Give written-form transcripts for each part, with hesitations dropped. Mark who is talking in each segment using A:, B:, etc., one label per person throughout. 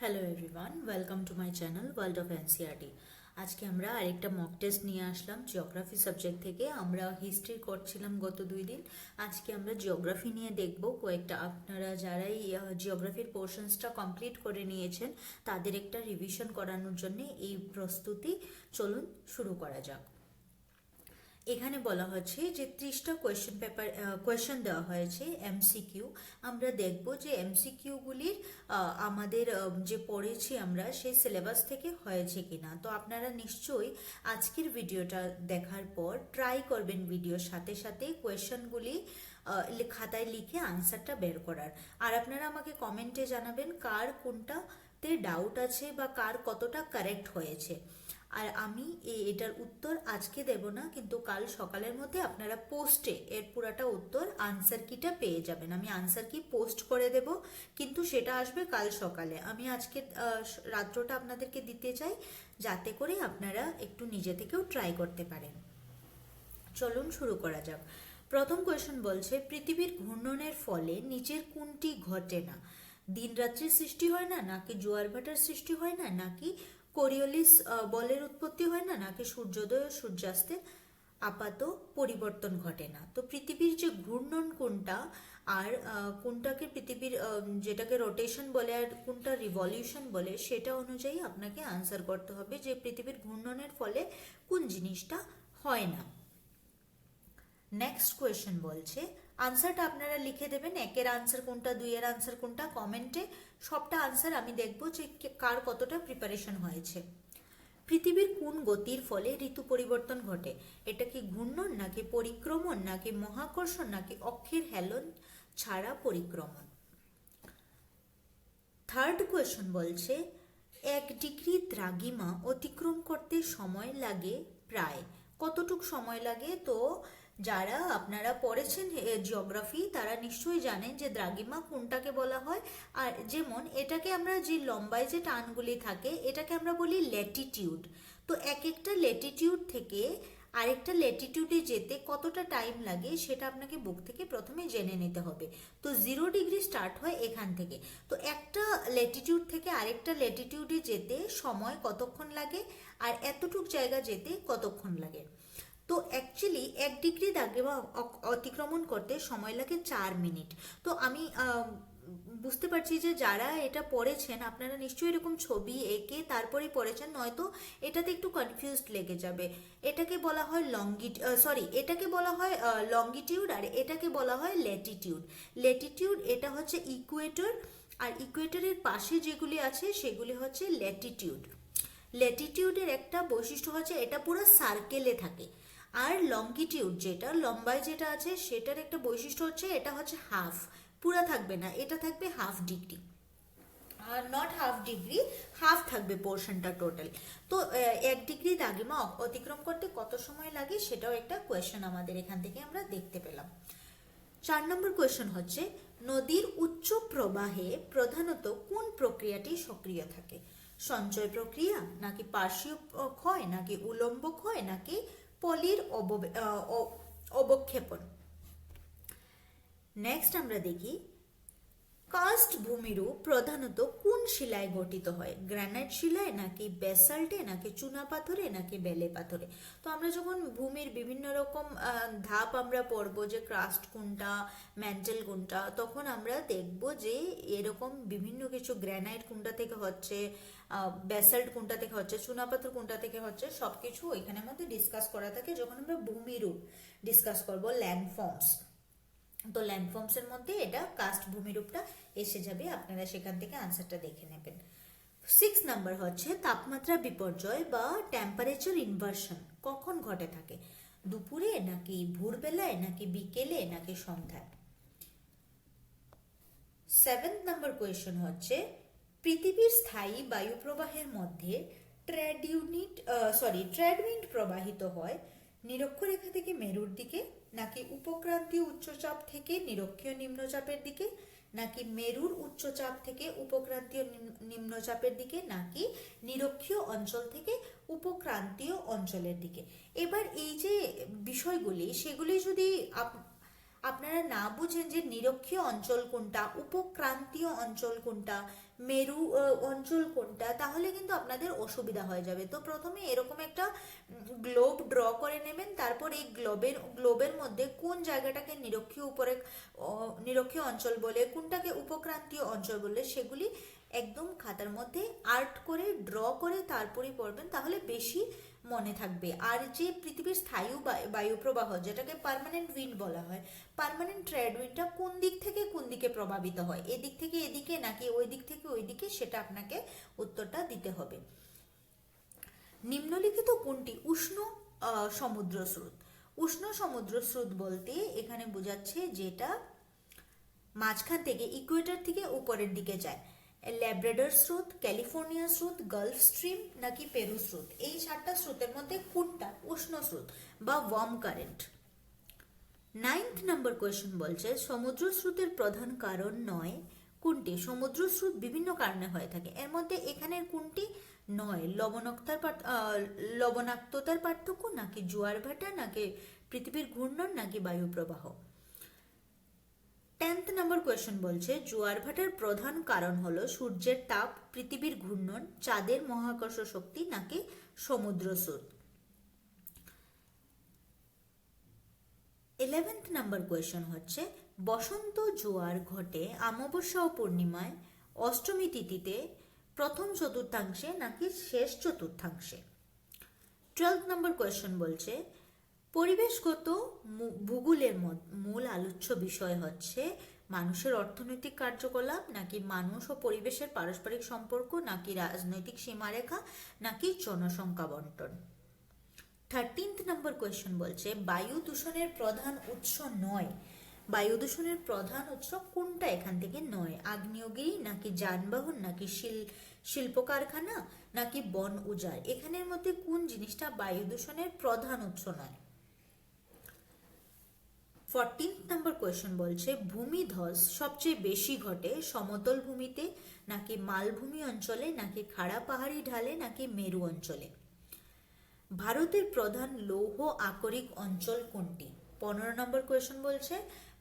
A: Hello everyone, welcome to my channel world of NCERT. আজকে আমরা আরেকটা মক টেস্ট নিয়ে আসলাম জিওগ্রাফি সাবজেক্ট থেকে। আমরা হিস্ট্রি করছিলাম গত 2 দিন। আজকে আমরা জিওগ্রাফি নিয়ে দেখব কয়েকটা। আপনারা যারাই জিওগ্রাফির পোর্শনসটা কমপ্লিট করে নিয়েছেন তাদের একটা রিভিশন করানোর জন্য এই প্রস্তুতি। চলুন শুরু করা যাক। এখানে বলা হচ্ছে যে 30টা কোয়েশ্চেন দেওয়া হয়েছে এমসিকিউ। আমরা দেখব যে এমসিকিউগুলির আমাদের যে পড়েছি আমরা সেই সিলেবাস থেকে হয়েছে কিনা। তো আপনারা নিশ্চয়ই আজকের ভিডিওটা দেখার পর ট্রাই করবেন ভিডিওর সাথে সাথে কোয়েশ্চেনগুলি খাতায় লিখে আনসারটা বের করার। আর আপনারা আমাকে কমেন্টে জানাবেন কার কোনটাতে ডাউট আছে বা কার কতটা কারেক্ট হয়েছে। আর আমি এটার উত্তর আজকে দেব না, কিন্তু কাল সকালের মধ্যে আপনারা পোস্টে এর পুরাটা উত্তর আনসার কিটা পেয়ে যাবেন। আমি আনসার কি পোস্ট করে দেব, কিন্তু সেটা আসবে কাল সকালে। আমি আজকে রাত্রটা আপনাদেরকে দিতে চাই যাতে করে আপনারা একটু নিজে থেকেও ট্রাই করতে পারেন। চলুন শুরু করা যাক। প্রথম কোয়েশ্চন বলছে, পৃথিবীর ঘূর্ণনের ফলে নিচের কোনটি ঘটে না? দিন রাত্রির সৃষ্টি হয় না, নাকি জোয়ার ভাটার সৃষ্টি হয় না, নাকি কোরিওলিস বলের উৎপত্তি হয় না, নাকি সূর্যোদয় ও সূর্যাস্তের আপাত পরিবর্তন ঘটে না? তো পৃথিবীর যে ঘূর্ণন কোনটা আর কোনটাকে পৃথিবীর যেটাকে রোটেশন বলে আর কোনটা রিভলিউশন বলে, সেটা অনুযায়ী আপনাকে আনসার করতে হবে যে পৃথিবীর ঘূর্ণনের ফলে কোন জিনিসটা হয় না। নেক্সট কোয়েশ্চেন বলছে, আনসারটা আপনারা লিখে দেবেন। একের আনসার কোনটা, দুইয়ের আনসার কোনটা, কমেন্টে সবটা আনসার আমি দেখব যে কার কতটা প্রিপারেশন হয়েছে। পৃথিবীর কোন গতির ফলে ঋতু পরিবর্তন ঘটে? এটা কি ঘূর্ণন, নাকি পরিক্রমণ, নাকি মহাকর্ষণ, নাকি অক্ষের হেলন ছাড়া পরিক্রমণ? থার্ড কোয়েশ্চন বলছে, 1 ডিগ্রি দ্রাঘিমা অতিক্রম করতে সময় লাগে প্রায় কতটুক সময় লাগে? তো যারা আপনারা পড়েছেন জিওগ্রাফি তারা নিশ্চয়ই জানেন যে দ্রাঘিমা কোনটাকে বলা হয়। আর যেমন এটাকে আমরা যে লম্বায় যে টানগুলি থাকে এটাকে আমরা বলি ল্যাটিটিউড। তো এক একটা ল্যাটিটিউড থেকে আরেকটা ল্যাটিটিউডে যেতে কতটা টাইম লাগে সেটা আপনাকে বুক থেকে প্রথমে জেনে নিতে হবে। তো 0 ডিগ্রি স্টার্ট হয় এখান থেকে। তো একটা ল্যাটিটিউড থেকে আরেকটা ল্যাটিটিউডে যেতে সময় কতক্ষণ লাগে আর এতটুক জায়গা যেতে কতক্ষণ লাগে? তো অ্যাকচুয়ালি 1 ডিগ্রি দ্রাঘিমা অতিক্রমণ করতে সময় লাগে 4 মিনিট। তো আমি বুঝতে পারছি যে যারা এটা পড়েছেন আপনারা নিশ্চয়ই এরকম ছবি এঁকে তারপরেই পড়েছেন, নয়তো এটাতে একটু কনফিউজড লেগে যাবে। এটাকে বলা হয় এটাকে বলা হয় লঙ্গিটিউড আর এটাকে বলা হয় ল্যাটিটিউড। ল্যাটিটিউড এটা হচ্ছে ইকুয়েটর, আর ইকুয়েটরের পাশে যেগুলি আছে সেগুলি হচ্ছে ল্যাটিটিউড। ল্যাটিটিউডের একটা বৈশিষ্ট্য হচ্ছে এটা পুরো সার্কেলে থাকে। আর লঙ্গিটিউড যেটা লম্বায় যেটা আছে সেটার একটা বৈশিষ্ট্য হচ্ছে এটা হচ্ছে হাফ, পুরা থাকবে না, এটা থাকবে ½ degree. Are not ½ degree, half থাকবে পোর্শনটা টোটাল। তো 1 ডিগ্রি দ্রাঘিমা অতিক্রম করতে কত সময় লাগে সেটাও একটা কোয়েশ্চেন আমাদের এখান থেকে আমরা দেখতে পেলাম। 4 নম্বর কোয়েশ্চেন হচ্ছে, নদীর উচ্চ প্রবাহে প্রধানত কোন প্রক্রিয়াটি সক্রিয় থাকে? সঞ্চয় প্রক্রিয়া, নাকি পার্শ্বীয় ক্ষয়, নাকি উলম্ব ক্ষয়, নাকি পলির অবক্ষেপণ? নেক্সট আমরা দেখি, কাস্ট ভূমিরূপ প্রধানত কোন শিলায় গঠিত হয়? গ্রানাইট শিলায়, নাকি ব্যাসাল্টে, নাকি চুনা পাথরে, নাকি বেলে পাথরে? তো আমরা যখন ভূমির বিভিন্ন রকম ধাপ আমরা পড়বো যে ক্রাস্ট কোনটা, ম্যান্টেল কোনটা, তখন আমরা দেখব যে এরকম বিভিন্ন কিছু গ্রানাইট কোনটা থেকে হচ্ছে, ব্যাসাল্ট কোনটা থেকে হচ্ছে, চুনাপাথর কোনটা থেকে হচ্ছে, সবকিছু ওইখানের মধ্যে ডিসকাস করা থাকে যখন আমরা ভূমিরূপ ডিসকাস করবো, ল্যান্ডফর্মস। তো ল্যান্ডফর্মসের মধ্যে এটা কাস্ট ভূমিরূপটা এসে যাবে, আপনারা সেখান থেকে আনসারটা দেখে নেবেন। 6 নাম্বার হচ্ছে, তাপমাত্রা বিপর্যয় বা টেম্পারেচার ইনভার্সন কখন ঘটে থাকে? দুপুরে, নাকি ভোরবেলায়, নাকি বিকেলে, নাকি সন্ধ্যায়? 7 নাম্বার কোয়েশ্চন হচ্ছে, পৃথিবীর স্থায়ী বায়ু প্রবাহের মধ্যে ট্রেডউইন্ড প্রবাহিত হয় নিরক্ষরেখা থেকে মেরুর দিকে, নাকি উপক্রান্তীয় উচ্চচাপ থেকে নিরক্ষীয় নিম্নচাপের দিকে, নাকি মেরুর উচ্চচাপ থেকে উপক্রান্তীয় নিম্নচাপের দিকে, নাকি নিরক্ষীয় অঞ্চল থেকে উপক্রান্তীয় অঞ্চলের দিকে? এবার এই যে বিষয়গুলি সেগুলি যদি আপনারা না বুঝেন যে নিরক্ষীয় অঞ্চল কোনটা, উপক্রান্তীয় অঞ্চল কোনটা, মেরু অঞ্চল কোনটা, তাহলে কিন্তু আপনাদের অসুবিধা হয়ে যাবে। তো প্রথমে এরকম একটা গ্লোব ড্র করে নেবেন, তারপর এই গ্লোবের মধ্যে কোন জায়গাটাকে নিরক্ষীয় অঞ্চল বলে, কোনটাকে উপক্রান্তীয় অঞ্চল বলে, সেগুলি একদম খাতার মধ্যে আর্ট করে ড্র করে তারপরেই পড়বেন, তাহলে বেশি মনে থাকবে। আর যে পৃথিবীর স্থায়ী বায়ুপ্রবাহ, যেটাকে পার্মানেন্ট উইন্ড বলা হয়, পার্মানেন্ট ট্রেড উইন্ডটা কোন দিক থেকে কোন দিকে প্রভাবিত হয়, এদিক থেকে এদিকে নাকি ওই দিক থেকে ওই দিকে, সেটা আপনাকে উত্তরটা দিতে হবে। নিম্নলিখিত কোনটি উষ্ণ সমুদ্র স্রোত? উষ্ণ সমুদ্র স্রোত বলতে এখানে বোঝাচ্ছে যেটা মাঝখান থেকে ইকুয়েটর থেকে উপরের দিকে যায়। ল্যাব্রাডর স্রোত, ক্যালিফোর্নিয়া স্রোত, গালফ স্ট্রিম নাকি পেরু স্রোত, এই 4টা স্রোতের মধ্যে কোনটা উষ্ণ স্রোত বা worm current? 9th number question বলছে সমুদ্র স্রোতের প্রধান কারণ নয় কোনটি? সমুদ্র স্রোত বিভিন্ন কারণে হয়ে থাকে, এর মধ্যে এখানের কোনটি নয়? লবণাক্ততার পার্থক্য, নাকি জোয়ার ভাটা, নাকি পৃথিবীর ঘূর্ণন, নাকি বায়ু প্রবাহ? 10th নাম্বার কোয়েশ্চেন বলছে জোয়ার ভাটার প্রধান কারণ হলো সূর্যের তাপ, পৃথিবীর ঘূর্ণন, চাঁদের মহাকর্ষ শক্তি, নাকি সমুদ্র স্রোত? 11th নাম্বার কোয়েশ্চেন হচ্ছে বসন্ত জোয়ার ঘটে অমাবস্যা ও পূর্ণিমায়, অষ্টমী তিথিতে, প্রথম চতুর্থাংশে, নাকি শেষ চতুর্থাংশে? 12th নাম্বার কোয়েশ্চেন বলছে পরিবেশগত ভূগোলের মূল আলোচ্য বিষয় হচ্ছে মানুষের অর্থনৈতিক কার্যকলাপ, নাকি মানুষ ও পরিবেশের পারস্পরিক সম্পর্ক, নাকি রাজনৈতিক সীমারেখা, নাকি জনসংখ্যা বন্টন? 13th নাম্বার কোয়েশ্চেন বলছে বায়ু দূষণের প্রধান উৎস নয়, বায়ু দূষণের প্রধান উৎস কোনটা এখান থেকে নয়? আগ্নেয়গিরি, নাকি যানবাহন, নাকি শিল্প কারখানা, নাকি বন উজাড়, এখানের মধ্যে কোন জিনিসটা বায়ু দূষণের প্রধান উৎস নয়? 14th নাম্বার কোয়েশ্চেন বলছে ভূমিধস সবচেয়ে বেশি ঘটে সমতল ভূমিতে, নাকি মালভূমি অঞ্চলে, নাকি খাড়া পাহাড়ি ঢালে, নাকি মেরু অঞ্চলে? ভারতের প্রধান লৌহ আকরিক অঞ্চল কোনটি? 15 নম্বর কোয়েশ্চেন বলছে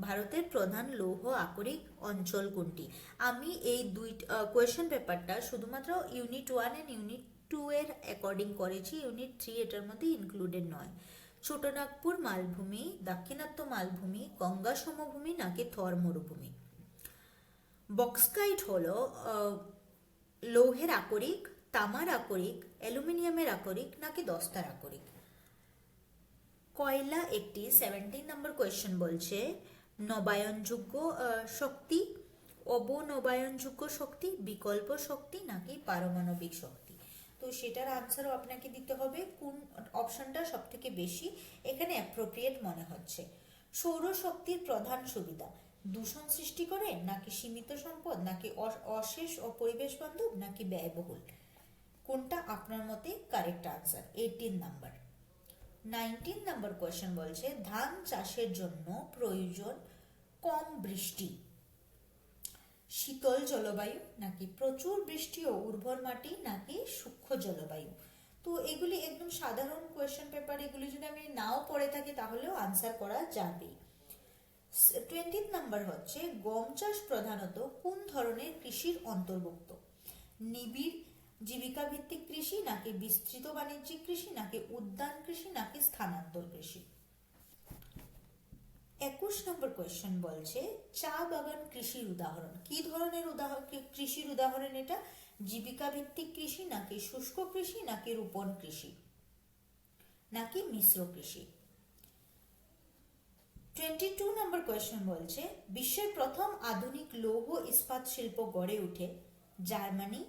A: ভারতের প্রধান লৌহ আকরিক অঞ্চল কোনটি? আমি এই দুই কোয়েশ্চেন পেপারটা শুধুমাত্র ইউনিট 1 এন্ড ইউনিট 2 এর অ্যাকর্ডিং করেছি, ইউনিট 3 এটার মধ্যে ইনক্লুডেড নয়। ছোটনাগপুর মালভূমি, দাক্ষিণাত্য মালভূমি, গঙ্গা সমভূমি, নাকি থর মরুভূমি? বক্সকাইট হলো লৌহের আকরিক, তামার আকরিক, অ্যালুমিনিয়ামের আকরিক, নাকি দস্তার আকরিক? কয়লা একটি 17 নম্বর কোয়েশ্চেন বলছে নবায়নযোগ্য শক্তি, অবনবায়নযোগ্য শক্তি, বিকল্প শক্তি, নাকি পারমাণবিক শক্তি? তো সেটার আনসারও আপনাকে দিতে হবে কোন অপশনটা সব থেকে বেশি এখানে অ্যাপ্রোপ্রিয়েট মনে হচ্ছে। সৌরশক্তির প্রধান সুবিধা দূষণ সৃষ্টি করে, নাকি সীমিত সম্পদ, নাকি অশেষ ও পরিবেশ বান্ধব, নাকি ব্যয়বহুল? কোনটা আপনার মতে correct answer? 18 number. 19 number question বলছে ধান চাষের জন্য প্রয়োজন কম বৃষ্টি, শীতল জলবায়ু, নাকি প্রচুর বৃষ্টি ও উর্বর মাটি, নাকি সূক্ষ্ম জলবায়ু? তো এগুলি একদম সাধারণ কোয়েশ্চেন পেপার, এগুলি যদি আমি নাও পড়ে থাকি তাহলেও আনসার করা যাবে। 20 নাম্বার হচ্ছে গম চাষ প্রধানত কোন ধরনের কৃষির অন্তর্ভুক্ত? নিবিড় জীবিকা ভিত্তিক কৃষি, নাকি বিস্তৃত বাণিজ্যিক কৃষি, নাকি উদ্যান কৃষি, নাকি স্থানান্তর কৃষি? 21 নম্বর কোয়েশ্চেন বলছে চা বাগান কৃষির উদাহরণ, কি ধরনের কৃষির উদাহরণ এটা? জীবিকা ভিত্তিক কৃষি, নাকি শুষ্ক কৃষি, নাকি রোপণ কৃষি, নাকি মিশ্র কৃষি? 22 নম্বর কোয়েশ্চেন বলছে বিশ্বের প্রথম আধুনিক লৌহ ইস্পাত শিল্প গড়ে ওঠে জার্মানি,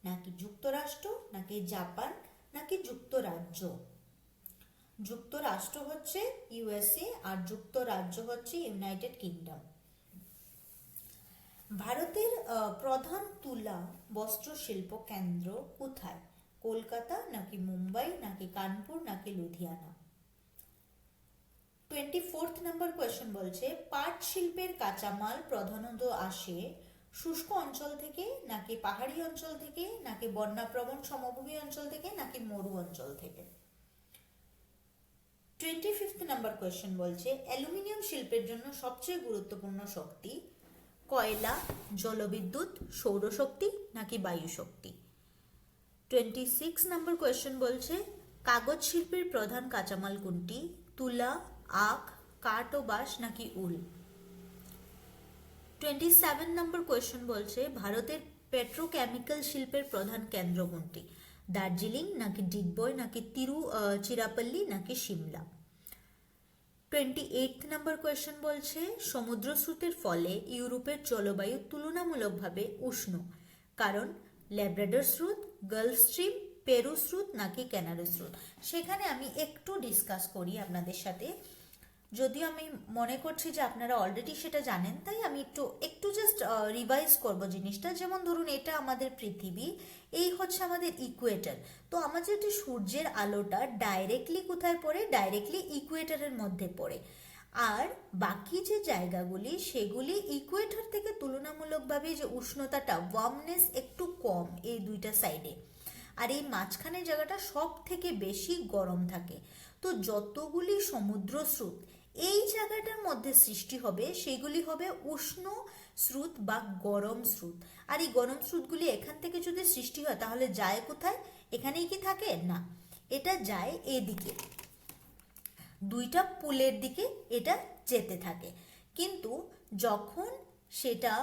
A: নাকি যুক্তরাষ্ট্র, নাকি জাপান, নাকি যুক্তরাজ্য? যুক্তরাষ্ট্র হচ্ছে ইউএসএ আর যুক্তরাজ্য হচ্ছে ইউনাইটেড কিংডম। ভারতের প্রধান তুলা বস্ত্র শিল্প কেন্দ্র কোথায়? কলকাতা, নাকি মুম্বাই, নাকি কানপুর, নাকি লুধিয়ানা? 24th নাম্বার কোয়েশ্চেন বলছে পাট শিল্পের কাঁচামাল প্রধানত আসে শুষ্ক অঞ্চল থেকে, নাকি পাহাড়ি অঞ্চল থেকে, নাকি বন্যাপ্রবণ সমভূমি অঞ্চল থেকে, নাকি মরু অঞ্চল থেকে? 25th নাম্বার কোয়েশ্চেন বলছে অ্যালুমিনিয়াম শিল্পের জন্য সবচেয়ে গুরুত্বপূর্ণ শক্তি কয়লা, জলবিদ্যুৎ, সৌরশক্তি নাকি বায়ু শক্তি। 26 নাম্বার কোয়েশ্চেন বলছে কাগজ শিল্পের প্রধান কাঁচামাল কোনটি, তুলা, আখ, কাঠ ও বাঁশ নাকি উল। 27 নম্বর কোয়েশ্চেন বলছে ভারতের পেট্রোকেমিক্যাল শিল্পের প্রধান কেন্দ্র কোনটি, দার্জিলিং নাকি ডিগবয় নাকি চিরাপল্লী নাকি সিমলা। 28 নম্বর কোয়েশ্চেন বলছে সমুদ্র স্রোতের ফলে ইউরোপের জলবায়ু তুলনামূলকভাবে উষ্ণ, কারণ ল্যাব্রাডর স্রোত, গালফ স্ট্রিম, পেরু স্রোত নাকি ক্যানারি স্রোত। সেখানে আমি একটু ডিসকাস করি আপনাদের সাথে, যদিও আমি মনে করছি যে আপনারা অলরেডি সেটা জানেন, তাই আমি একটু জাস্ট রিভাইজ করব জিনিসটা। যেমন ধরুন এটা আমাদের পৃথিবী, এই হচ্ছে আমাদের ইকুয়েটর। তো আমাদের যে সূর্যের আলোটা ডাইরেক্টলি কোথায় পড়ে, ডাইরেক্টলি ইকুয়েটরের মধ্যে পড়ে। আর বাকি যে জায়গাগুলি সেগুলি ইকুয়েটর থেকে তুলনামূলকভাবে যে উষ্ণতাটা, ওয়ার্মনেস একটু কম এই দুইটা সাইডে। আর এই মাঝখানের জায়গাটা সব থেকে বেশি গরম থাকে। তো যতগুলি সমুদ্র স্রোত এই জায়গাটার মধ্যে সৃষ্টি হবে সেগুলি হবে উষ্ণ স্রোত বা গরম স্রোত। আর এই গরম স্রোতগুলি এখান থেকে যদি সৃষ্টি হয় তাহলে যায় কোথায়, এখানেই কি থাকে না, এটা যায় এদিকে, দুইটা পুলের দিকে এটা যেতে থাকে। কিন্তু যখন সেটা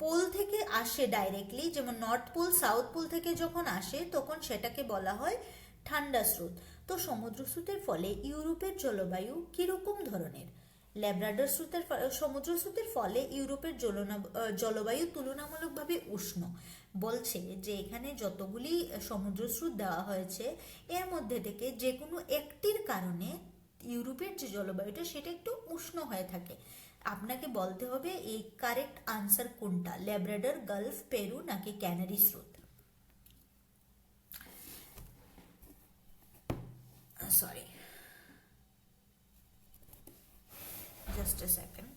A: পোল থেকে আসে ডাইরেক্টলি, যেমন নর্থ পোল সাউথ পোল থেকে যখন আসে তখন সেটাকে বলা হয় ঠান্ডা স্রোত। তো সমুদ্র স্রোতের ফলে ইউরোপের জলবায়ু কিরকম ধরনের, ল্যাব্রাডর স্রোতের সমুদ্র স্রোতের ফলে ইউরোপের জলবায়ু তুলনামূলকভাবে উষ্ণ। বলছে যে এখানে যতগুলি সমুদ্র স্রোত দেওয়া হয়েছে এর মধ্যে থেকে যে কোনো একটির কারণে ইউরোপের যে জলবায়ুটা সেটা একটু উষ্ণ হয়ে থাকে। আপনাকে বলতে হবে এই কারেক্ট আনসার কোনটা, ল্যাব্রাডর, গালফ, পেরু নাকি ক্যানারি স্রোত। Sorry, just a second.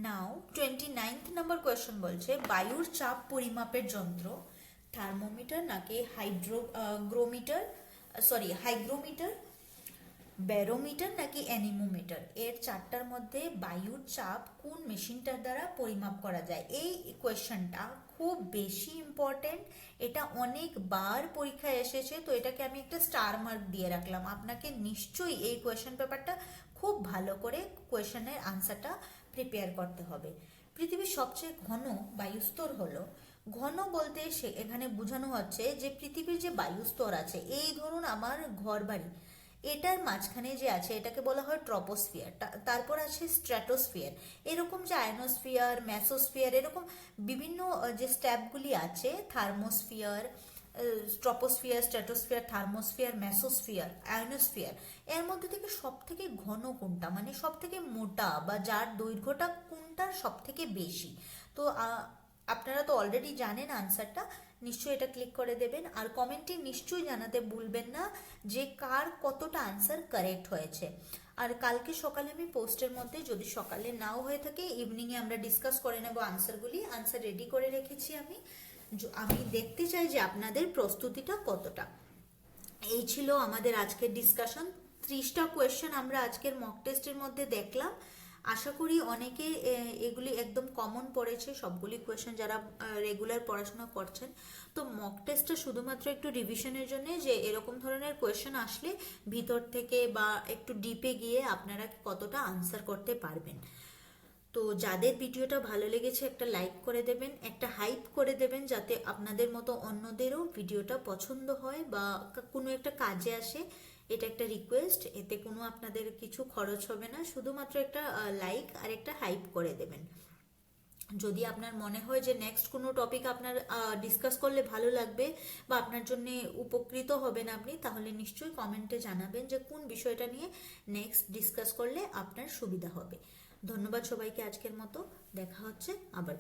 A: Now 29th number question বলছে বায়ুর চাপ পরিমাপের যন্ত্র থার্মোমিটার নাকি হাইগ্রোমিটার, ব্যারোমিটার নাকি অ্যানিমোমিটার। এর চারটার মধ্যে বায়ুর চাপ কোন মেশিনটার দ্বারা পরিমাপ করা যায়। এই কোয়েশ্চেনটা খুব বেশি ইম্পর্টেন্ট, এটা অনেকবার পরীক্ষায় এসেছে, তো এটাকে আমি একটা স্টার মার্ক দিয়ে রাখলাম। আপনাকে নিশ্চয়ই এই কোয়েশ্চেন পেপারটা খুব ভালো করে কোয়েশ্চেনের আনসারটা প্রিপেয়ার করতে হবে। পৃথিবীর সবচেয়ে ঘন বায়ুস্তর হলো, ঘন বলতে সে এখানে বোঝানো হচ্ছে যে পৃথিবীর যে বায়ুস্তর আছে, এই ধরুন আমার ঘর বাড়ি, এটার মাঝখানে যে আছে এটাকে বলা হয় ট্রপোস্ফিয়ার, তারপর আছে স্ট্র্যাটোস্ফিয়ার, এরকম যে আয়নোস্ফিয়ার, মেসোস্ফিয়ার, এরকম বিভিন্ন যে স্ট্যাপগুলি আছে, thermosphere, troposphere, stratosphere, thermosphere, mesosphere, ionosphere, এর মধ্যে থেকে সব থেকে ঘন কোনটা, মানে সব থেকে মোটা বা যার দৈর্ঘ্যটা কোনটার সব থেকে বেশি। তো আপনারা তো অলরেডি জানেন আনসারটা, নিশ্চয়ই এটা ক্লিক করে দেবেন। আর কমেন্টে নিশ্চয়ই জানাতে ভুলবেন না যে কার কতটা আনসার কারেক্ট হয়েছে। আর কালকে সকালে আমি পোস্টের মধ্যে, যদি সকালে নাও হয়ে থাকে ইভিনিংয়ে আমরা ডিসকাস করে নেব আনসারগুলি, আনসার রেডি করে রেখেছি আমি দেখতে চাই যে আপনাদের প্রস্তুতিটা কতটা। এই ছিল আমাদের আজকের ডিসকাশন। 30টা কোয়েশ্চেন আমরা আজকের মক টেস্টের মধ্যে দেখলাম। আশা করি অনেকে এগুলি একদম কমন পড়েছে, সবগুলি কোয়েশ্চেন যারা রেগুলার পড়াশোনা করছেন। তো মক টেস্টটা শুধুমাত্র একটু রিভিশনের জন্য, যে এরকম ধরনের কোয়েশ্চেন আসলে ভিতর থেকে বা একটু ডিপে গিয়ে আপনারা কতটা আনসার করতে পারবেন। তো যাদের ভিডিওটা ভালো লেগেছে একটা লাইক করে দেবেন, একটা হাইপ করে দেবেন, যাতে আপনাদের মতো অন্যদেরও ভিডিওটা পছন্দ হয় বা কোনো একটা কাজে আসে। এটা একটা রিকোয়েস্ট, এতে কোনো আপনাদের কিছু খরচ হবে না, শুধুমাত্র একটা লাইক আর একটা হাইপ করে দেবেন। যদি আপনার মনে হয় যে নেক্সট কোনো টপিক আপনার ডিসকাস করলে ভালো লাগবে বা আপনার জন্য উপকৃত হবেন আপনি, তাহলে নিশ্চয়ই কমেন্টে জানাবেন যে কোন বিষয়টা নিয়ে নেক্সট ডিসকাস করলে আপনার সুবিধা হবে। ধন্যবাদ সবাইকে, আজকের মতো দেখা হচ্ছে আবার।